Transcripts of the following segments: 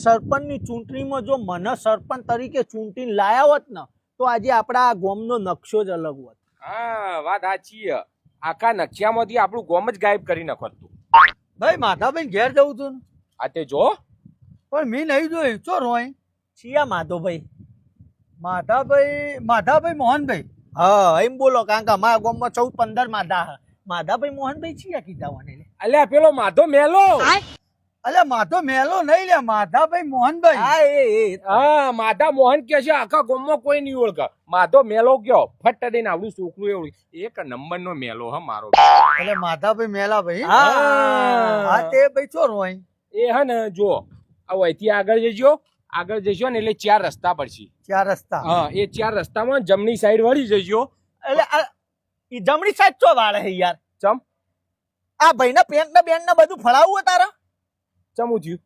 સરપંચની ચૂંટણીમાં જો મને સરપંચ તરીકે ચૂંટીને લાયા હોત ને તો આજે આપણા આ ગામનો નકશો જ અલગ હોત. હા વાત સાચી. આખા નકશામાંથી આપણું ગામ જ ગાયબ કરી નાખતું. ભાઈ માધાભાઈ ઘેર જવું તું આ તે જો પણ મેં નહીં જોયું. ચો રોય છીએ માધવભાઈ. માધાભાઈ મોહનભાઈ. હા એમ બોલો કારણ કે અમારા ગામમાં 14-15 માધાભાઈ મોહનભાઈ છીએ કીધા મને. અલ્યા પેલો માધો મેલો. અલ્યા માધો મેલો નહીં લે, માધાભાઈ મોહનભાઈ. હા એ હા માધા મોહન કે છે આખા ગામમાં કોઈ નહીં ઓળખે. માધો મેલો કયો ફટ દઈને આવડું છોકરું એવું એક નંબરનો મેલો હ મારો. એટલે માધાભાઈ મેલાભાઈ. હા. હા તે ભાઈ ચો રોય એ હે ને જો અહીંથી આગળ જઈશો ને એટલે 4 રસ્તા પડશે. 4 રસ્તા. હા એ 4 રસ્તામાં જમણી સાઈડ વળી જઈશો. એટલે ઈ જમણી સાઈડ ચો વાળે હે યાર. ચમ આ ભાઈના પેન્ટ ને બેન ને બધું ફળાવું તારા. ચમું થયું.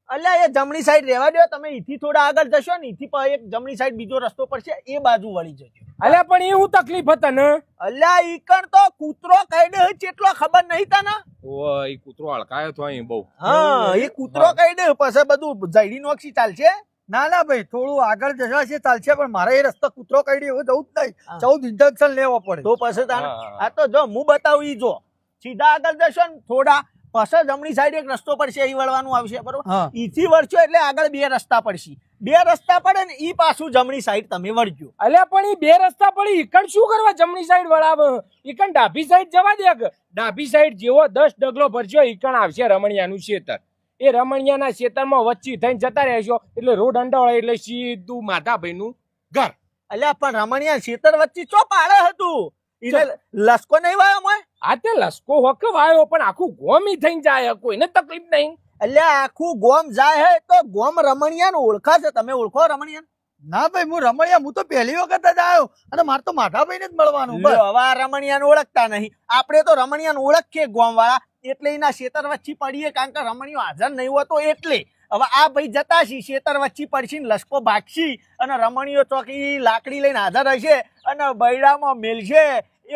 અલ્યા એ જમણી સાઈડ રહેવા દો, તમે ઈથી થોડા આગળ જશો ને ઈથી એક જમણી સાઈડ બીજો રસ્તો પડશે એ બાજુ વળી જજો. અલ્યા પણ એ હું તકલીફ હતા ને. અલ્યા ઈ કણ તો કૂતરો કઈડે કેટલો ખબર નહીં તને. ઓય ઈ કૂતરો હળકાયો તો અહીં બહુ. હા એ કૂતરો કઈડે પછી બધું જઈડી નોક્ષી ચાલશે. ના ભાઈ થોડું આગળ જશે ચાલશે, પણ મારે એ રસ્તો કૂતરો કાઢી એવું જવું જ નહીં. 14 ઇન્જેક્શન લેવો પડે તો પછી તારે આ તો જો હું બતાવું ઈ જો સીધા આગળ જશો ને થોડા પછી જમણી સાઈડ એક રસ્તો પડશે ઈ વળવાનું આવશે બરોબર. ઈથી વળશો એટલે આગળ 2 રસ્તા પડશે. 2 રસ્તા પડે ને ઈ પાછું જમણી સાઈડ તમે વળજો. અલ્યા પણ ઈ 2 રસ્તા પડી ઈકણ શું કરવા જમણી સાઈડ વળાવ? ઈકણ ડાબી સાઈડ જવા દે. ડાબી સાઈડ જેવો 10 ડગલો ભરજો ઈકણ આવશે રમણિયાનું ખેતર. એ રમણિયાના ખેતરમાં વચ્ચે થઈને જતા રહેશો એટલે રોડ અંડાળે એટલે સીધું માધાભાઈનું ઘર. અલ્યા પણ રમણિયા ખેતર વચ્ચે ચો પાડે હતું એટલે લસકો નહીં વાયો મોય. આ તે લસકો હોક વાયો પણ આખું ગોમી થઈને જાય કોઈને તકલીફ નહીં. અલ્યા આખું ગોમ જાય હે તો ગોમ રમણિયાને ઓળખા છે. તમે ઓળખો રમણિયા? ના ભાઈ હું રમણિયા હું તો પહેલી વખત જ આવ્યો અને મારે તો માધાભાઈને જ મળવાનું. હવે આ રમણિયાને ઓળખતા નહીં. આપણે તો રમણિયાને ઓળખીએ ગોમ વાળા એટલે એના ખેતર વચ્ચે પડીએ કારણ કે રમણીયો હાજર નહીં હોતો એટલે. હવે આ ભાઈ જતા છી ખેતર વચ્ચે પડશે ને લસકો ભાગશી અને રમણીયો ચોકી લાકડી લઈને હાજર હશે અને બૈડામાં મેલશે.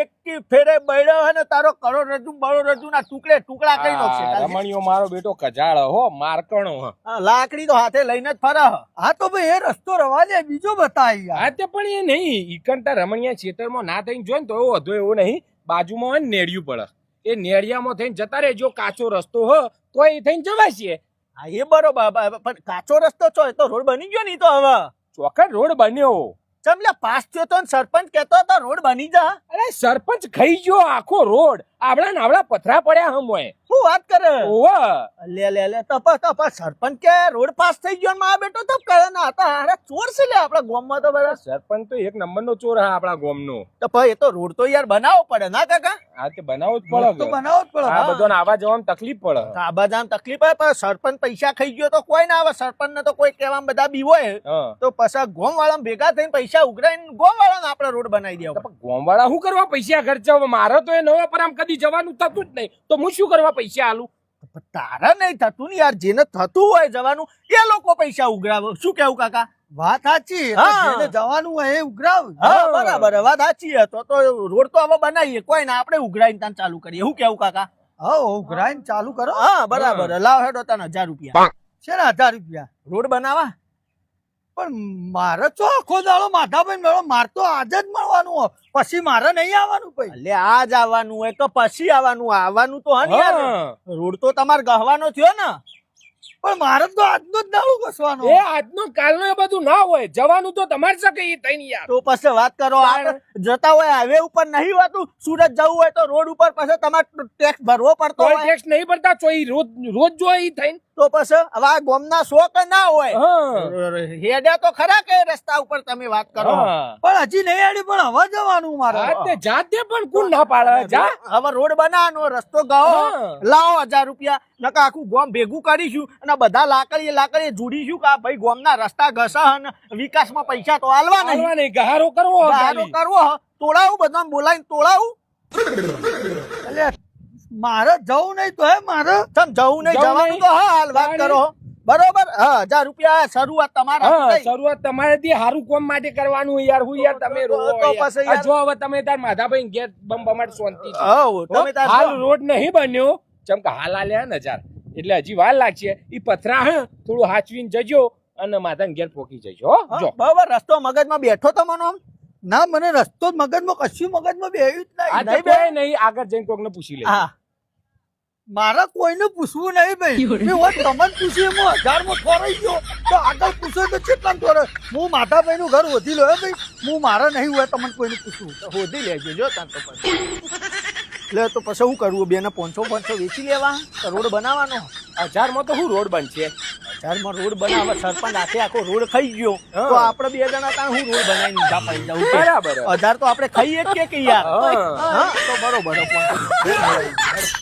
એક ફેરે બૈડો હે ને તારો કરોડરજ્જુ ના ટુકડા કરી નાખશે. રમણીયો મારો બેટો કજાળ હો મારકણો હ. લાકડી તો હાથે લઈને જ ફરે. હા તો ભાઈ એ રસ્તો રવા દે બીજો બતાવી. હા તે પણ એ નહીં ઈકંટા રમણીયા ખેતરમાં ના થઈને જોઈ ને તો એવો હતો એવો નહીં. બાજુમાં હોય ને નેડિયું પડે એ નેડિયામાં થઈને જતા રહેજો. કાચો રસ્તો હો તો એ થઈને જવાશે. હા એ બરોબર પણ કાચો રસ્તો છો એ તો રોડ બની ગયો નહીં તો હવે ચોખ્ખા રોડ બન્યો. ચમલે પાસ થયો તો સરપંચ કહેતો તો રોડ બની જા. અરે સરપંચ ખાઈ ગયો આખો રોડ. આવડા નાવડા પથરા પડ્યા હમોય. શું વાત કરે? ઓવા લે તપા સરપંચ કે રોડ પાસ થઈ ગયો માં બેટો તપ કરે ના હતા. અરે ચોર છે લે આપણા ગામમાં તો બધા. સરપંચ તો એક નંબરનો ચોર હા આપણા ગામનો. તો ભાઈ એ તો રોડ તો યાર બનાવવો પડે ના કાકા? હા તે બનાવવો જ પડે. તો બનાવવો જ પડે. આ બધાને આવા જવામાં તકલીફ પડે. આવા જવામાં તકલીફ પડે પણ સરપંચ પૈસા ખાઈ ગયો તો કોઈ ના આવે. સરપંચ ને તો કોઈ કહેવામાં બધા બી હોય તો પછી ગોમ વાળા ભેગા થઈને પૈસા ઉઘરાઈને ગોમ વાળાને આપણે રોડ બનાવી દેવા. ગોમ વાળા શું કરવા પૈસા ખર્ચાવ? મારે તો એ નવા પર આમ કદી જવાનું થતું જ નહીં તો હું શું કરવા પૈસા આલું? તારા નહીં થતું ને યાર. જેને થતું હોય જવાનું એ લોકો પૈસા ઉઘરાવે. શું કેવું કાકા? વાત સાચી. જેને જવાનું હોય એ ઉઘરાવ. હા બરાબર વાત સાચી. તો રોડ તો હવે બનાવીએ કોઈ ના આપણે ઉઘરાઈને ત્યાં ચાલુ કરીએ. શું કેવું કાકા? હા ઉઘરાઈને ચાલુ કરો. હા બરાબર. લાવ હેડો તને 1000 રૂપિયા. છે ને 1000 રૂપિયા રોડ બનાવવા? પણ મારે તો આખો દાડો માધાભાઈ મેળો મારે તો આજ જ મળવાનું હોય પછી મારે નહીં આવવાનું ભાઈ. એટલે આજ આવવાનું હોય તો પછી આવવાનું તો હા યાર. રોડ તો તમારે ગહવાનો થયો ને. પણ મારે તો આજનો જ દાડો ઘસવાનો. એ આજનો કાલનો એ બધું ના હોય. જવાનું તો તમારે શકે એ થઈને યાર. તો પછી વાત કરો. જતા હોય હાઈવે ઉપર નહીં હોતું. સુરત જવું હોય તો રોડ ઉપર પછી તમારે ટેક્સ ભરવો પડતો હોય. ટેક્સ નહીં ભરતા તો રોજ જો એ થઈને તો પછી હવે આ ગામના શોખ ના હોય. હેડ્યા તો ખરા કે રસ્તા ઉપર તમે વાત કરો. પણ હજી નહીં આડી પણ હવે જવાનું મારે. જાતે પણ કોણ ના પાડે? જા હવે રોડ બનાવવાનો રસ્તો ગાઓ. લાવો 1000 રૂપિયા નકા આખું ગામ ભેગું કરીશું અને બધા લાકડીએ જોડીશું કે ભાઈ ગામના રસ્તા ઘસા અને વિકાસમાં પૈસા તો આલવા નહીં. ગહારો કરવો. તોડાવું બધા બોલાવીને તોડાવું. એટલે મારે જવું નહીં તો હે મારે જવું નહીં જવાનું તો હા હાલ વાત કરો બરોબર. 1000 રૂપિયા શરૂઆત તમારે. શરૂઆત તમારેથી સારું કામ માટે કરવાનું યાર. હું યાર તમે જો હવે તમે તાર માધાભાઈ ઘેર બમ બમાટ શાંતિ છે. હાલ રોડ નહીં બન્યો ચમ કે હાલ આલ્યા ને 1000 એટલે હજી વાર લાગશે. ઈ પથરા હે થોડું હાચવીને જજો અને માતાને ઘેર પોકી જજો હો. હા, જો બરાબર રસ્તો મગજમાં બેઠો તો મને આમ ના મને રસ્તો જ મગજમાં કશું મગજમાં બેહ્યું જ આ નહીં. તો બે નહીં આગળ જઈને કોકને પૂછી લે. હા મારે કોઈને પૂછવું નહીં ભાઈ. મેં હોત તમને પૂછ્યું એમાં 1000 માં ખોરાઈ ગયો તો આગળ પૂછો તો કેટલા ખોરાય. હું માધાભાઈ નું ઘર વધી લો ભાઈ. હું મારે નહીં હોય તમને કોઈને પૂછવું. તો હોધી લેજો જો તાન તો પછી લે તો પછી શું કરવું બેને 500 વેચી લેવા તો રોડ બનાવવાનો 1000 માં તો શું રોડ બનશે? 1000 માં રોડ બનાવવા સરપંચ આખો રોડ ખાઈ ગયો હા. તો આપણે બે જણા તાણ હું રોડ બનાવીને ઊંધા પડી જાઉં કે? બરાબર. 1000 તો આપણે ખાઈએ જ કે યાર હા. હા તો બરોબર 500